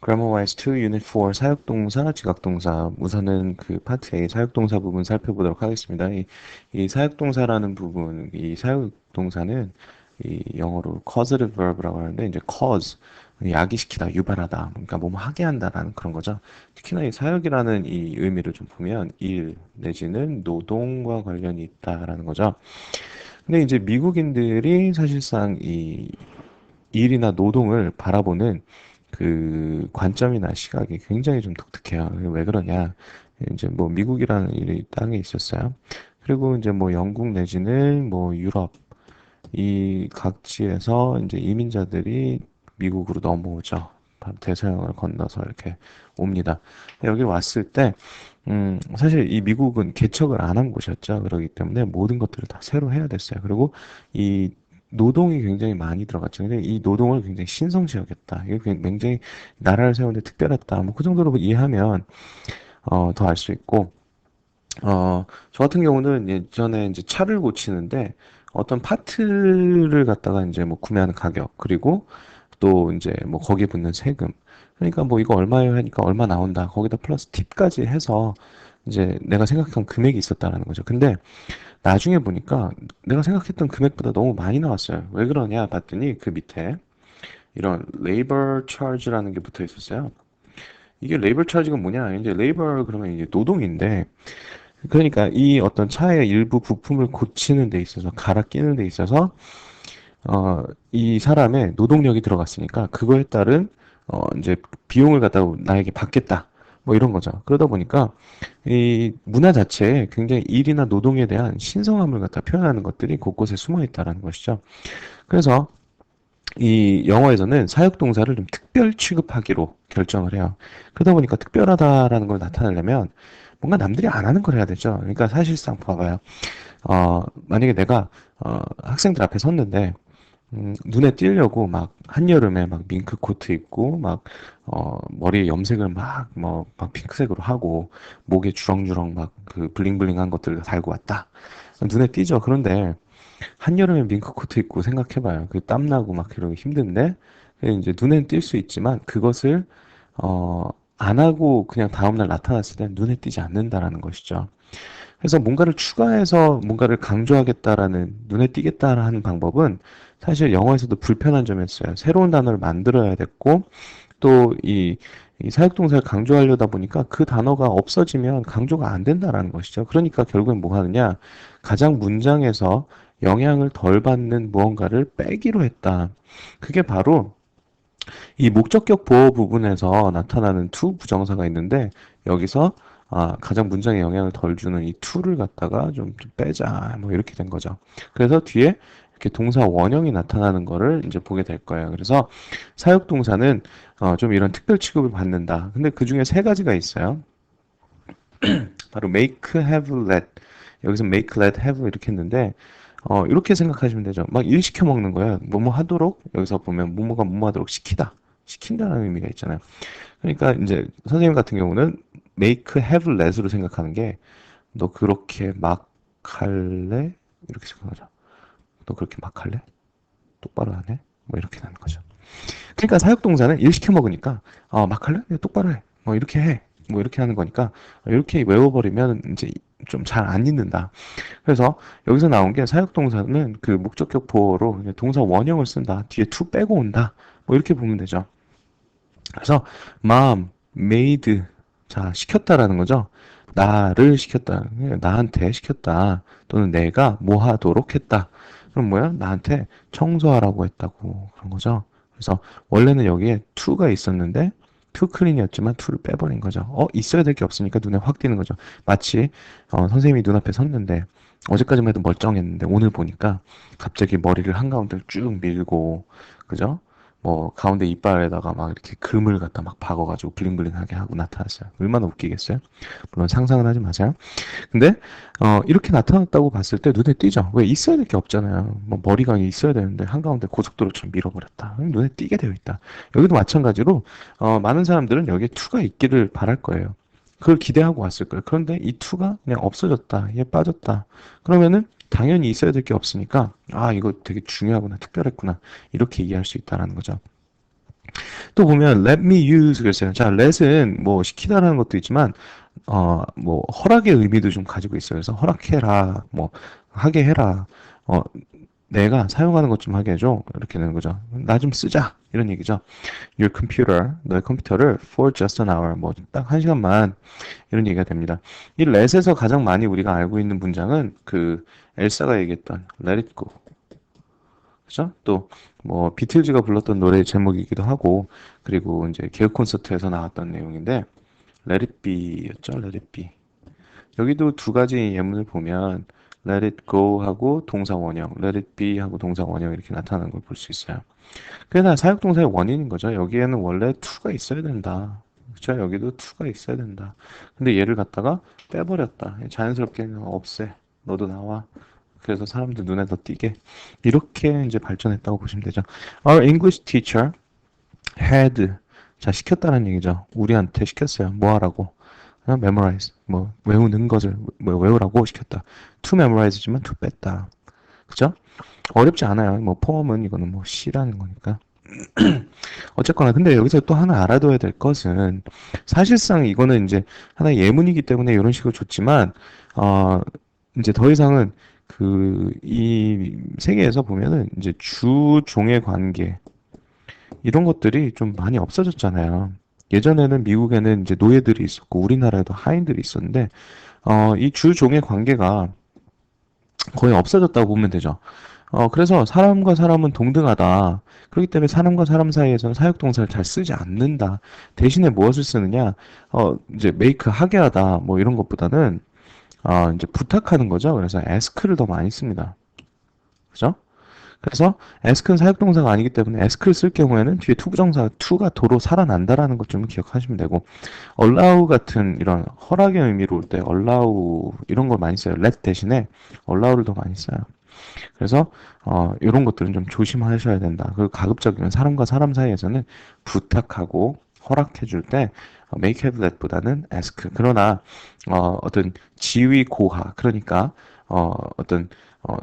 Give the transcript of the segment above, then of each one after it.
Grammar-wise 2, Unit 4, 사역동사, 지각동사. 우선은 그 파트 A 사역동사 부분 살펴보도록 하겠습니다. 이 사역동사라는 부분, 이 사역동사는 이 영어로 causative verb라고 하는데, 이제 cause, 야기시키다, 유발하다, 그러니까 뭐뭐 하게 한다라는 그런 거죠. 특히나 이 사역이라는 이 의미를 좀 보면 일 내지는 노동과 관련이 있다라는 거죠. 근데 이제 미국인들이 사실상 이 일이나 노동을 바라보는 그 관점이나 시각이 굉장히 좀 독특해요. 왜 그러냐? 이제 뭐 미국이라는 이 땅에 있었어요. 그리고 이제 뭐 영국 내지는 뭐 유럽 이 각지에서 이제 이민자들이 미국으로 넘어오죠. 대서양을 건너서 이렇게 옵니다. 여기 왔을 때, 사실 이 미국은 개척을 안 한 곳이었죠. 그렇기 때문에 모든 것들을 다 새로 해야 됐어요. 그리고 이 노동이 굉장히 많이 들어갔죠. 근데 이 노동을 굉장히 신성시 여겼다. 이게 굉장히 나라를 세우는데 특별했다. 뭐 그 정도로 이해하면 더 알 수 있고, 저 같은 경우는 예전에 이제 차를 고치는데 어떤 파트를 갖다가 이제 뭐 구매하는 가격, 그리고 또 이제 뭐 거기에 붙는 세금. 그러니까 뭐 이거 얼마예요 하니까 얼마 나온다. 거기다 플러스 팁까지 해서 이제 내가 생각한 금액이 있었다라는 거죠. 근데 나중에 보니까 내가 생각했던 금액보다 너무 많이 나왔어요. 왜 그러냐 봤더니 그 밑에 이런 레이버 차지라는 게 붙어 있었어요. 이게 레이버 차지가 뭐냐? 이제 레이버 그러면 이제 노동인데 그러니까 이 어떤 차의 일부 부품을 고치는 데 있어서 갈아 끼는 데 있어서 이 사람의 노동력이 들어갔으니까 그거에 따른 이제 비용을 갖다가 나에게 받겠다. 뭐 이런 거죠. 그러다 보니까 이 문화 자체에 굉장히 일이나 노동에 대한 신성함을 갖다 표현하는 것들이 곳곳에 숨어 있다라는 것이죠. 그래서 이 영어에서는 사역동사를 좀 특별 취급하기로 결정을 해요. 그러다 보니까 특별하다라는 걸 나타내려면 뭔가 남들이 안 하는 걸 해야 되죠. 그러니까 사실상 봐봐요. 만약에 내가 학생들 앞에 섰는데 눈에 띄려고 막 한여름에 막 밍크 코트 입고 막 머리에 염색을 막 핑크색으로 하고 목에 주렁주렁 막 그 블링블링한 것들을 달고 왔다. 눈에 띄죠. 그런데 한여름에 밍크 코트 입고 생각해봐요. 그 땀나고 막 그러기 힘든데 이제 눈엔 띌 수 있지만 그것을 어, 안 하고 그냥 다음날 나타났을 때 눈에 띄지 않는다라는 것이죠. 그래서 뭔가를 추가해서 뭔가를 강조하겠다라는 눈에 띄겠다라는 방법은 사실 영어에서도 불편한 점이었어요. 새로운 단어를 만들어야 됐고 또 이 사역동사를 강조하려다 보니까 그 단어가 없어지면 강조가 안 된다라는 것이죠. 그러니까 결국엔 뭐 하느냐? 가장 문장에서 영향을 덜 받는 무언가를 빼기로 했다. 그게 바로 이 목적격 보호 부분에서 나타나는 to 부정사가 있는데 여기서 가장 문장에 영향을 덜 주는 이 to를 갖다가 좀 빼자 뭐 이렇게 된 거죠. 그래서 뒤에 이렇게 동사 원형이 나타나는 거를 이제 보게 될 거예요. 그래서 사역 동사는 좀 이런 특별 취급을 받는다. 근데 그 중에 세 가지가 있어요. 바로 make, have, let. 여기서 make, let, have 이렇게 했는데 이렇게 생각하시면 되죠. 막 일 시켜 먹는 거예요. 뭐뭐 하도록 여기서 보면 뭐뭐가 뭐뭐 하도록 시키다. 시킨다는 의미가 있잖아요. 그러니까 이제 선생님 같은 경우는 make, have, let으로 생각하는 게 너 그렇게 막 할래? 이렇게 생각하죠. 너 그렇게 막 할래? 똑바로 하네? 뭐 이렇게 되는 거죠. 그러니까 사역동사는 일 시켜 먹으니까 막 할래? 똑바로 해. 뭐 이렇게 해. 뭐 이렇게 하는 거니까 이렇게 외워버리면 이제 좀 잘 안 잊는다. 그래서 여기서 나온 게 사역동사는 그 목적격 보호로 그냥 동사 원형을 쓴다. 뒤에 to 빼고 온다. 뭐 이렇게 보면 되죠. 그래서 mom, made 자 시켰다라는 거죠. 나를 시켰다. 나한테 시켰다. 또는 내가 뭐 하도록 했다. 그럼 뭐야? 나한테 청소하라고 했다고 그런 거죠. 그래서 원래는 여기에 to가 있었는데 to clean이었지만 to를 빼버린 거죠. 있어야 될 게 없으니까 눈에 확 띄는 거죠. 마치 선생님이 눈앞에 섰는데 어제까지만 해도 멀쩡했는데 오늘 보니까 갑자기 머리를 한가운데 쭉 밀고 그죠? 뭐 가운데 이빨에다가 막 이렇게 금을 갖다 막 박아가지고 블링블링하게 하고 나타났어요. 얼마나 웃기겠어요? 물론 상상은 하지 마세요. 근데 이렇게 나타났다고 봤을 때 눈에 띄죠. 왜 있어야 될 게 없잖아요. 뭐 머리가 있어야 되는데 한가운데 고속도로처럼 밀어버렸다. 눈에 띄게 되어 있다. 여기도 마찬가지로 많은 사람들은 여기에 투가 있기를 바랄 거예요. 그걸 기대하고 왔을 거예요. 그런데 이 투가 그냥 없어졌다. 얘 빠졌다. 그러면은 당연히 있어야 될 게 없으니까 이거 되게 중요하구나 특별했구나 이렇게 이해할 수 있다라는 거죠. 또 보면 let me use 그랬어요. 자, let은 뭐 시키다라는 것도 있지만 뭐 허락의 의미도 좀 가지고 있어요. 그래서 허락해라, 뭐 하게 해라, 어, 내가 사용하는 것 좀 하게 해줘. 이렇게 되는 거죠. 나 좀 쓰자. 이런 얘기죠. Your computer, 너의 컴퓨터를 for just an hour, 뭐 딱 한 시간만 이런 얘기가 됩니다. 이 let에서 가장 많이 우리가 알고 있는 문장은 그 엘사가 얘기했던 let it go. 그죠? 또 뭐 비틀즈가 불렀던 노래 제목이기도 하고 그리고 이제 개그 콘서트에서 나왔던 내용인데 Let it be였죠. Let it be. 여기도 두 가지 예문을 보면 Let it go 하고 동사 원형, Let it be 하고 동사 원형 이렇게 나타나는 걸 볼 수 있어요. 그게 사역동사의 원인인 거죠. 여기에는 원래 to가 있어야 된다. 그렇죠? 여기도 to가 있어야 된다. 근데 얘를 갖다가 빼버렸다. 자연스럽게 없애. 너도 나와. 그래서 사람들 눈에 더 띄게 이렇게 이제 발전했다고 보시면 되죠. Our English teacher had 자 시켰다는 얘기죠. 우리한테 시켰어요. 뭐 하라고? 그냥 memorize 뭐 외우는 것을 뭐 외우라고 시켰다. to memorize지만 to 뺐다. 그죠? 어렵지 않아요. 뭐 포함은 이거는 뭐 C라는 거니까. 어쨌거나 근데 여기서 또 하나 알아둬야 될 것은 사실상 이거는 이제 하나의 예문이기 때문에 이런 식으로 줬지만 어 이제 더 이상은 그 이 세계에서 보면은 이제 주 종의 관계 이런 것들이 좀 많이 없어졌잖아요. 예전에는 미국에는 이제 노예들이 있었고 우리나라에도 하인들이 있었는데 이 주 종의 관계가 거의 없어졌다고 보면 되죠. 그래서 사람과 사람은 동등하다. 그렇기 때문에 사람과 사람 사이에서는 사역동사를 잘 쓰지 않는다. 대신에 무엇을 쓰느냐? 이제 make 하게 하다 뭐 이런 것보다는 이제 부탁하는 거죠. 그래서 ask를 더 많이 씁니다. 그죠? 그래서 ask는 사역동사가 아니기 때문에 ask를 쓸 경우에는 뒤에 투부정사 to가 도로 살아난다라는 것 좀 기억하시면 되고 allow 같은 이런 허락의 의미로 올 때 allow 이런 걸 많이 써요. let 대신에 allow를 더 많이 써요. 그래서 이런 것들은 좀 조심하셔야 된다. 그리고 가급적이면 사람과 사람 사이에서는 부탁하고 허락해 줄 때 make have let보다는 ask. 그러나 어떤 지위 고하 그러니까 어떤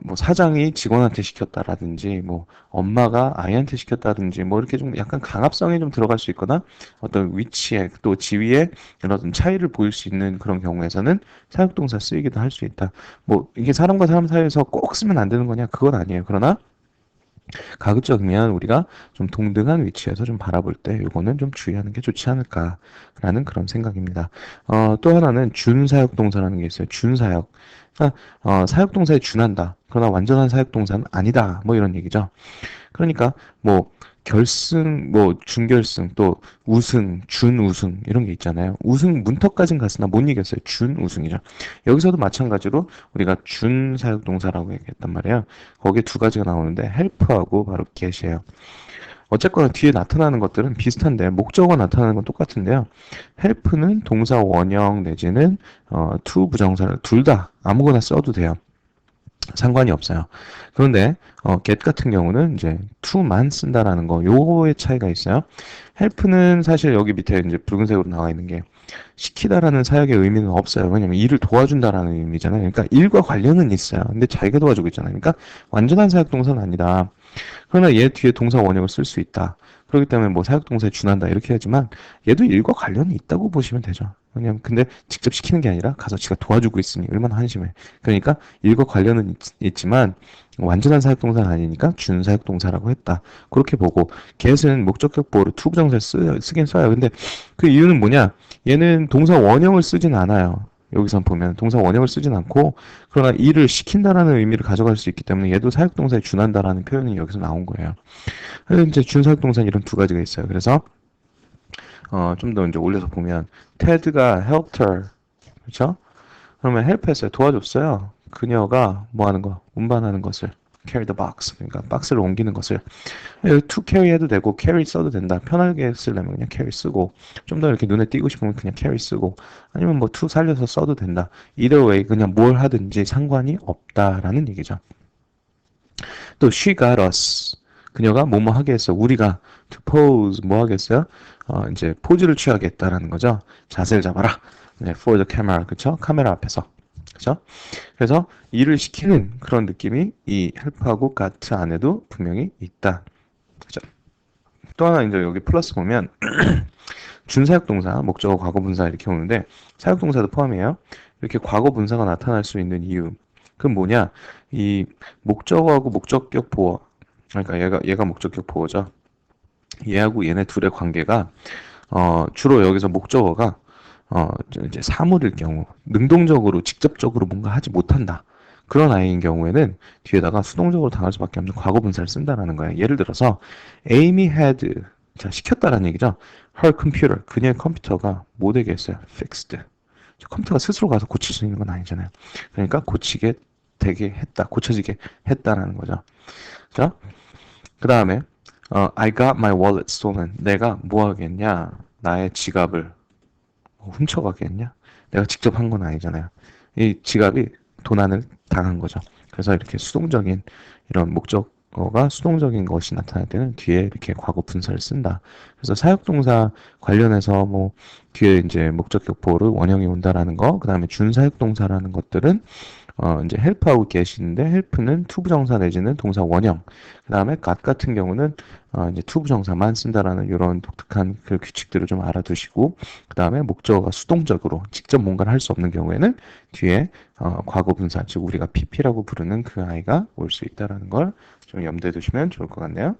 뭐 사장이 직원한테 시켰다라든지 뭐 엄마가 아이한테 시켰다든지 뭐 이렇게 좀 약간 강압성이 좀 들어갈 수 있거나 어떤 위치에 또 지위에 이런 차이를 보일 수 있는 그런 경우에서는 사역동사 쓰이기도 할 수 있다. 뭐 이게 사람과 사람 사이에서 꼭 쓰면 안 되는 거냐? 그건 아니에요. 그러나 가급적이면 우리가 좀 동등한 위치에서 좀 바라볼 때 이거는 좀 주의하는 게 좋지 않을까라는 그런 생각입니다. 또 하나는 준사역동사라는 게 있어요. 준사역. 그러니까 사역동사에 준한다. 그러나 완전한 사역동사는 아니다. 뭐 이런 얘기죠. 그러니까 뭐 결승, 뭐 준결승, 또 우승, 준우승 이런 게 있잖아요. 우승 문턱까지는 갔으나 못 이겼어요. 준우승이죠. 여기서도 마찬가지로 우리가 준사역동사라고 얘기했단 말이에요. 거기에 두 가지가 나오는데 help하고 바로 get이에요. 어쨌거나 뒤에 나타나는 것들은 비슷한데 목적어 나타나는 건 똑같은데요. help는 동사 원형 내지는 to 부정사를 둘 다 아무거나 써도 돼요. 상관이 없어요. 그런데 get 같은 경우는 이제 to만 쓴다라는 거 요거의 차이가 있어요. help는 사실 여기 밑에 이제 붉은색으로 나와 있는 게 시키다라는 사역의 의미는 없어요. 왜냐면 일을 도와준다라는 의미잖아요. 그러니까 일과 관련은 있어요. 근데 자기가 도와주고 있잖아요. 그러니까 완전한 사역 동사는 아니다. 그러나 얘 뒤에 동사 원형을 쓸 수 있다. 그렇기 때문에 뭐 사역동사에 준한다 이렇게 하지만 얘도 일과 관련이 있다고 보시면 되죠. 왜냐면 근데 직접 시키는 게 아니라 가서 지가 도와주고 있으니 얼마나 한심해. 그러니까 일과 관련은 있지만 완전한 사역동사는 아니니까 준사역동사라고 했다. 그렇게 보고 get은 목적격 보호로 투부정사를 쓰긴 써요. 근데 그 이유는 뭐냐? 얘는 동사 원형을 쓰진 않아요. 여기선 보면 동사 원형을 쓰진 않고 그러나 일을 시킨다라는 의미를 가져갈 수 있기 때문에 얘도 사역동사에 준한다라는 표현이 여기서 나온 거예요. 그래서 이제 준사역동사 이런 두 가지가 있어요. 그래서 좀 더 이제 올려서 보면 테드가 helped her 그렇죠? 그러면 help 했어요. 도와줬어요. 그녀가 뭐 하는 거? 운반하는 것을 carry the box 그러니까 박스를 옮기는 것을 여기 to carry 해도 되고 carry 써도 된다. 편하게 쓰려면 그냥 carry 쓰고 좀 더 이렇게 눈에 띄고 싶으면 그냥 carry 쓰고 아니면 뭐 to 살려서 써도 된다. either way 그냥 뭘 하든지 상관이 없다라는 얘기죠. 또 she got us 그녀가 뭐뭐 하게 했어. 우리가 to pose 뭐 하겠어요? 이제 포즈를 취하겠다라는 거죠. 자세를 잡아라. 네, for the camera 그쵸? 카메라 앞에서 그죠? 그래서 일을 시키는 그런 느낌이 이 help하고 got 안에도 분명히 있다. 그죠? 또 하나 이제 여기 플러스 보면 준사역동사, 목적어, 과거분사 이렇게 오는데 사역동사도 포함이에요. 이렇게 과거분사가 나타날 수 있는 이유. 그건 뭐냐? 이 목적어하고 목적격 보어. 그러니까 얘가 목적격 보어죠. 얘하고 얘네 둘의 관계가 주로 여기서 목적어가 이제 사물일 경우, 능동적으로 직접적으로 뭔가 하지 못한다. 그런 아이인 경우에는 뒤에다가 수동적으로 당할 수밖에 없는 과거 분사를 쓴다라는 거예요. 예를 들어서 Amy had 자 시켰다라는 얘기죠. Her computer 그녀의 컴퓨터가 뭐 되게 했어요? Fixed. 컴퓨터가 스스로 가서 고칠 수 있는 건 아니잖아요. 그러니까 고치게 되게 했다, 고쳐지게 했다라는 거죠. 자, 그 다음에 I got my wallet stolen. 내가 뭐 하겠냐? 나의 지갑을 훔쳐가겠냐? 내가 직접 한 건 아니잖아요. 이 지갑이 도난을 당한 거죠. 그래서 이렇게 수동적인 이런 목적어가 수동적인 것이 나타날 때는 뒤에 이렇게 과거 분사를 쓴다. 그래서 사역동사 관련해서 뭐 뒤에 이제 목적격 보호를 원형이 온다라는 거, 그 다음에 준사역동사라는 것들은 이제 help하고 get인데 help는 투부정사 내지는 동사 원형. 그 다음에 got 같은 경우는 이제 투부정사만 쓴다라는 이런 독특한 그 규칙들을 좀 알아두시고, 그 다음에 목적어가 수동적으로 직접 뭔가를 할 수 없는 경우에는 뒤에 과거 분사, 즉 우리가 PP라고 부르는 그 아이가 올 수 있다라는 걸 좀 염두에 두시면 좋을 것 같네요.